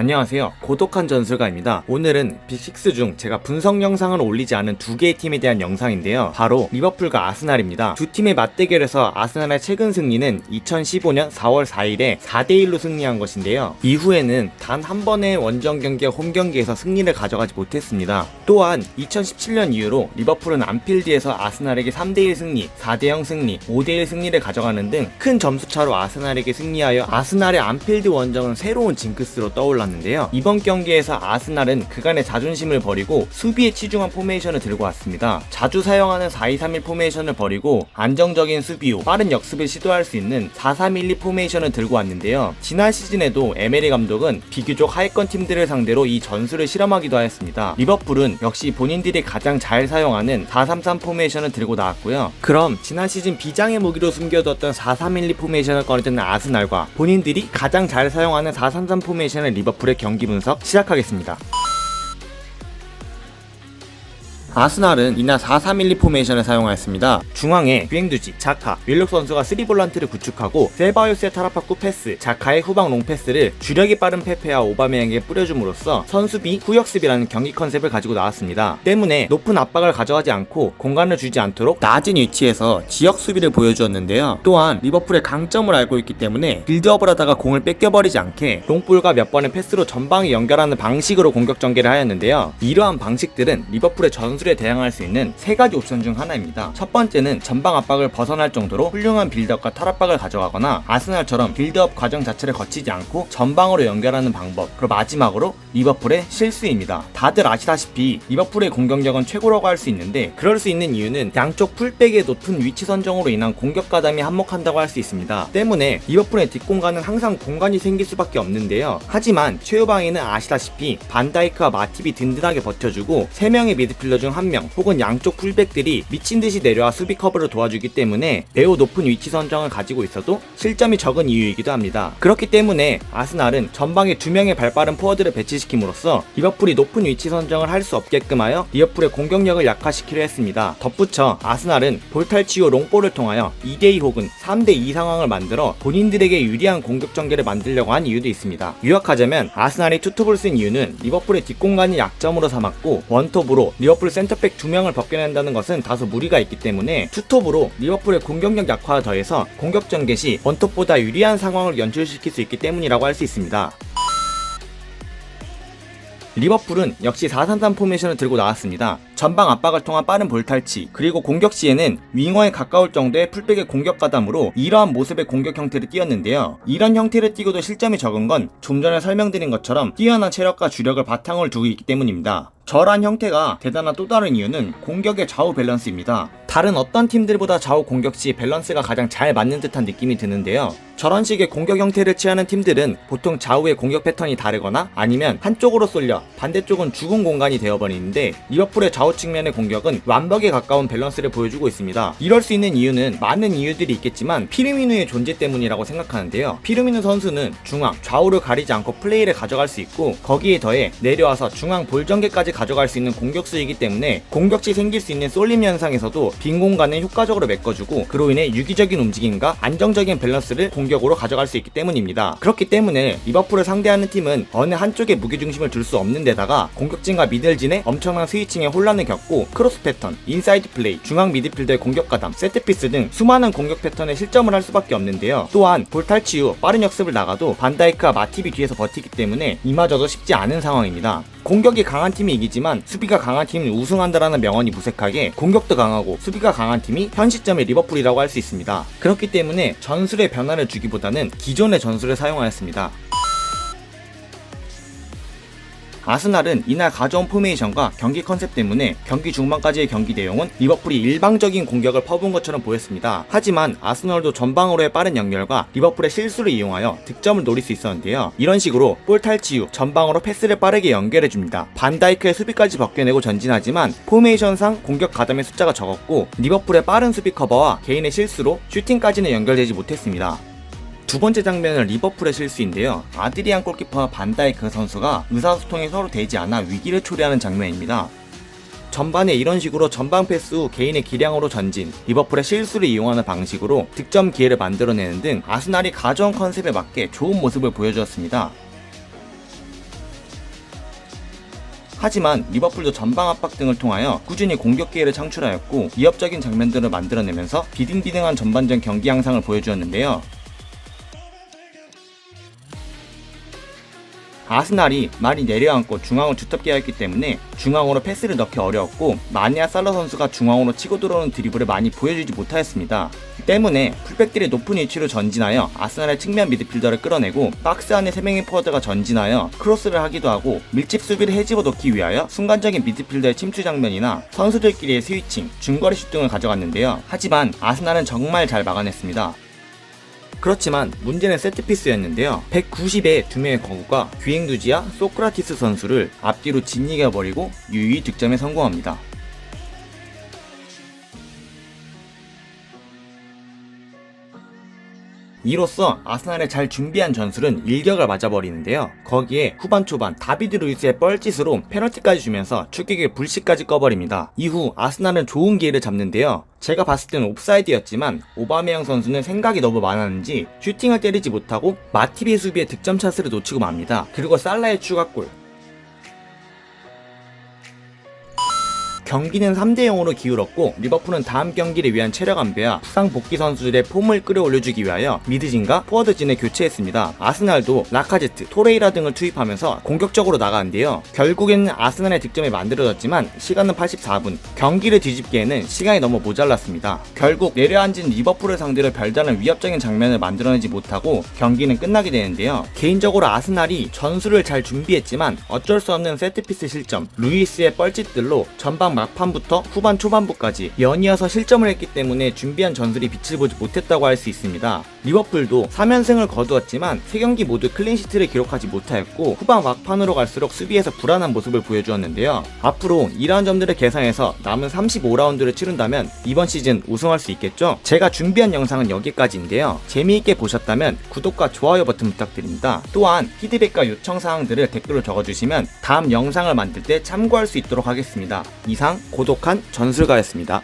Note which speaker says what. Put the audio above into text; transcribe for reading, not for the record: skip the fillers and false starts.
Speaker 1: 안녕하세요. 고독한 전술가입니다. 오늘은 빅6 중 제가 분석 영상을 올리지 않은 두 개의 팀에 대한 영상인데요. 바로 리버풀과 아스날입니다. 두 팀의 맞대결에서 아스날의 최근 승리는 2015년 4월 4일에 4대1로 승리한 것인데요. 이후에는 단 한 번의 원정 경기와 홈 경기에서 승리를 가져가지 못했습니다. 또한 2017년 이후로 리버풀은 안필드에서 아스날에게 3대1 승리, 4대0 승리, 5대1 승리를 가져가는 등 큰 점수차로 아스날에게 승리하여 아스날의 안필드 원정은 새로운 징크스로 떠올랐는데요. 이번 경기에서 아스날은 그간의 자존심을 버리고 수비에 치중한 포메이션을 들고 왔습니다. 자주 사용하는 4-2-3-1 포메이션을 버리고 안정적인 수비 후 빠른 역습을 시도할 수 있는 4-3-1-2 포메이션을 들고 왔는데요. 지난 시즌에도 에메리 감독은 비교적 하위권 팀들을 상대로 이 전술을 실험하기도 하였습니다. 리버풀은 역시 본인들이 가장 잘 사용하는 4-3-3 포메이션을 들고 나왔고요. 그럼 지난 시즌 비장의 무기로 숨겨뒀던 4-3-1-2 포메이션을 꺼내든 아스날과 본인들이 가장 잘 사용하는 4-3-3 포메이션의 리버풀의 경기 분석 시작하겠습니다. 아스날은 이날 4-3-1-2 포메이션을 사용하였습니다. 중앙에 비행두지, 자카, 윌록 선수가 3볼란트를 구축하고 셀바요스의 타라파쿠 패스, 자카의 후방 롱패스를 주력이 빠른 페페와 오바메양에게 뿌려줌으로써 선수비, 후역습이라는 경기 컨셉을 가지고 나왔습니다. 때문에 높은 압박을 가져가지 않고 공간을 주지 않도록 낮은 위치에서 지역 수비를 보여주었는데요. 또한 리버풀의 강점을 알고 있기 때문에 빌드업을 하다가 공을 뺏겨버리지 않게 롱볼과 몇 번의 패스로 전방에 연결하는 방식으로 공격 전개를 하였는데요. 이러한 방식들은 리버풀의 전술에 대항할 수 있는 세 가지 옵션 중 하나입니다. 첫 번째는 전방 압박을 벗어날 정도로 훌륭한 빌드업과 탈압박을 가져가거나 아스날처럼 빌드업 과정 자체를 거치지 않고 전방으로 연결하는 방법. 그리고 마지막으로 리버풀의 실수입니다. 다들 아시다시피 리버풀의 공격력은 최고라고 할 수 있는데 그럴 수 있는 이유는 양쪽 풀백의 높은 위치 선정으로 인한 공격 가담이 한몫한다고 할 수 있습니다. 때문에 리버풀의 뒷공간은 항상 공간이 생길 수밖에 없는데요. 하지만 최후방에는 아시다시피 반다이크와 마팁이 든든하게 버텨주고 3명의 미드필더 중 1명 혹은 양쪽 풀백들이 미친듯이 내려와 수비 커버를 도와주기 때문에 매우 높은 위치 선정을 가지고 있어도 실점이 적은 이유이기도 합니다. 그렇기 때문에 아스날은 전방에 2명의 발빠른 포워드를 배치시킴으로써 리버풀이 높은 위치 선정을 할 수 없게끔 하여 리버풀의 공격력을 약화시키려 했습니다. 덧붙여 아스날은 볼탈치 후 롱볼을 통하여 2대2 혹은 3대2 상황을 만들어 본인들에게 유리한 공격 전개를 만들려고 한 이유도 있습니다. 요약하자면 아스날이 투톱을 쓴 이유는 리버풀의 뒷공간이 약점으로 삼았고 원톱으로 리버풀 센터백 2명을 벗겨낸다는 것은 다소 무리가 있기 때문에 투톱으로 리버풀의 공격력 약화와 더해서 공격 전개 시 원톱보다 유리한 상황을 연출시킬 수 있기 때문이라고 할 수 있습니다. 리버풀은 역시 4-3-3 포메이션을 들고 나왔습니다. 전방 압박을 통한 빠른 볼탈치, 그리고 공격 시에는 윙어에 가까울 정도의 풀백의 공격 가담으로 이러한 모습의 공격 형태를 띄었는데요. 이런 형태를 띄고도 실점이 적은 건 좀 전에 설명드린 것처럼 뛰어난 체력과 주력을 바탕으로 두고 있기 때문입니다. 저러한 형태가 대단한 또 다른 이유는 공격의 좌우 밸런스입니다. 다른 어떤 팀들보다 좌우 공격 시 밸런스가 가장 잘 맞는 듯한 느낌이 드는데요. 저런 식의 공격 형태를 취하는 팀들은 보통 좌우의 공격 패턴이 다르거나 아니면 한쪽으로 쏠려 반대쪽은 죽은 공간이 되어버리는데 리버풀의 좌우 측면의 공격은 완벽에 가까운 밸런스를 보여주고 있습니다. 이럴 수 있는 이유는 많은 이유들이 있겠지만 피르미누의 존재 때문이라고 생각하는데요. 피르미누 선수는 중앙, 좌우를 가리지 않고 플레이를 가져갈 수 있고 거기에 더해 내려와서 중앙 볼 전개까지 가져갈 수 있는 공격수이기 때문에 공격 시 생길 수 있는 쏠림 현상에서도 빈 공간을 효과적으로 메꿔주고 그로 인해 유기적인 움직임과 안정적인 밸런스를 공격으로 가져갈 수 있기 때문입니다. 그렇기 때문에 리버풀을 상대하는 팀은 어느 한쪽에 무게중심을 둘 수 없는 데다가 공격진과 미들진의 엄청난 스위칭에 혼란을 겪고 크로스 패턴, 인사이드 플레이, 중앙 미드필더의 공격 가담, 세트피스 등 수많은 공격 패턴에 실점을 할 수밖에 없는데요. 또한 볼탈치 후 빠른 역습을 나가도 반다이크와 마팁이 뒤에서 버티기 때문에 이마저도 쉽지 않은 상황입니다. 공격이 강한 팀이 이기지만 수비가 강한 팀은 우승한다라는 명언이 무색하게 공격도 강하고 수비가 강한 팀이 현 시점의 리버풀이라고 할 수 있습니다. 그렇기 때문에 전술의 변화를 주기보다는 기존의 전술을 사용하였습니다. 아스날은 이날 가져온 포메이션과 경기 컨셉 때문에 경기 중반까지의 경기 내용은 리버풀이 일방적인 공격을 퍼부은 것처럼 보였습니다. 하지만 아스널도 전방으로의 빠른 연결과 리버풀의 실수를 이용하여 득점을 노릴 수 있었는데요. 이런 식으로 볼 탈취 후 전방으로 패스를 빠르게 연결해줍니다. 반다이크의 수비까지 벗겨내고 전진하지만 포메이션상 공격 가담의 숫자가 적었고 리버풀의 빠른 수비 커버와 개인의 실수로 슈팅까지는 연결되지 못했습니다. 두 번째 장면은 리버풀의 실수인데요. 아드리안 골키퍼와 반다이크 선수가 의사소통이 서로 되지 않아 위기를 초래하는 장면입니다. 전반에 이런 식으로 전방 패스 후 개인의 기량으로 전진, 리버풀의 실수를 이용하는 방식으로 득점 기회를 만들어내는 등 아스날이 가져온 컨셉에 맞게 좋은 모습을 보여주었습니다. 하지만 리버풀도 전방 압박 등을 통하여 꾸준히 공격 기회를 창출하였고 위협적인 장면들을 만들어내면서 비등비등한 전반전 경기 양상을 보여주었는데요. 아스날이 많이 내려앉고 중앙을 두텁게 하였기 때문에 중앙으로 패스를 넣기 어려웠고 마네와 살라 선수가 중앙으로 치고 들어오는 드리블을 많이 보여주지 못하였습니다. 때문에 풀백들이 높은 위치로 전진하여 아스날의 측면 미드필더를 끌어내고 박스 안에 3명의 포워드가 전진하여 크로스를 하기도 하고 밀집 수비를 해집어 놓기 위하여 순간적인 미드필더의 침투 장면이나 선수들끼리의 스위칭, 중거리 슛 등을 가져갔는데요. 하지만 아스날은 정말 잘 막아냈습니다. 그렇지만 문제는 세트피스였는데요. 190의 2명의 거구가 귀행두지와 소크라티스 선수를 앞뒤로 짓이겨버리고 유유히 득점에 성공합니다. 이로써 아스날의 잘 준비한 전술은 일격을 맞아버리는데요. 거기에 후반 초반 다비드 루이스의 뻘짓으로 페널티까지 주면서 추격의 불씨까지 꺼버립니다. 이후 아스날은 좋은 기회를 잡는데요. 제가 봤을 때는 옵사이드였지만 오바메양 선수는 생각이 너무 많았는지 슈팅을 때리지 못하고 마티비의 수비에 득점 찬스를 놓치고 맙니다. 그리고 살라의 추가골. 경기는 3대0으로 기울었고 리버풀은 다음 경기를 위한 체력 안배와 부상 복귀 선수들의 폼을 끌어올려주기 위하여 미드진과 포워드진을 교체했습니다. 아스날도 라카제트, 토레이라 등을 투입하면서 공격적으로 나가는데요. 결국에는 아스날의 득점이 만들어졌지만 시간은 84분. 경기를 뒤집기에는 시간이 너무 모자랐습니다. 결국 내려앉은 리버풀을 상대로 별다른 위협적인 장면을 만들어내지 못하고 경기는 끝나게 되는데요. 개인적으로 아스날이 전술을 잘 준비했지만 어쩔 수 없는 세트피스 실점, 루이스의 뻘짓들로 전방 막판부터 후반 초반부까지 연이어서 실점을 했기 때문에 준비한 전술이 빛을 보지 못했다고 할 수 있습니다. 리버풀도 3연승을 거두었지만 3경기 모두 클린시트를 기록하지 못하였고 후반 막판으로 갈수록 수비에서 불안한 모습을 보여주었는데요. 앞으로 이러한 점들을 계산해서 남은 35라운드를 치른다면 이번 시즌 우승할 수 있겠죠? 제가 준비한 영상은 여기까지인데요. 재미있게 보셨다면 구독과 좋아요 버튼 부탁드립니다. 또한 피드백과 요청사항들을 댓글로 적어주시면 다음 영상을 만들 때 참고할 수 있도록 하겠습니다. 이상 고독한 전술가였습니다.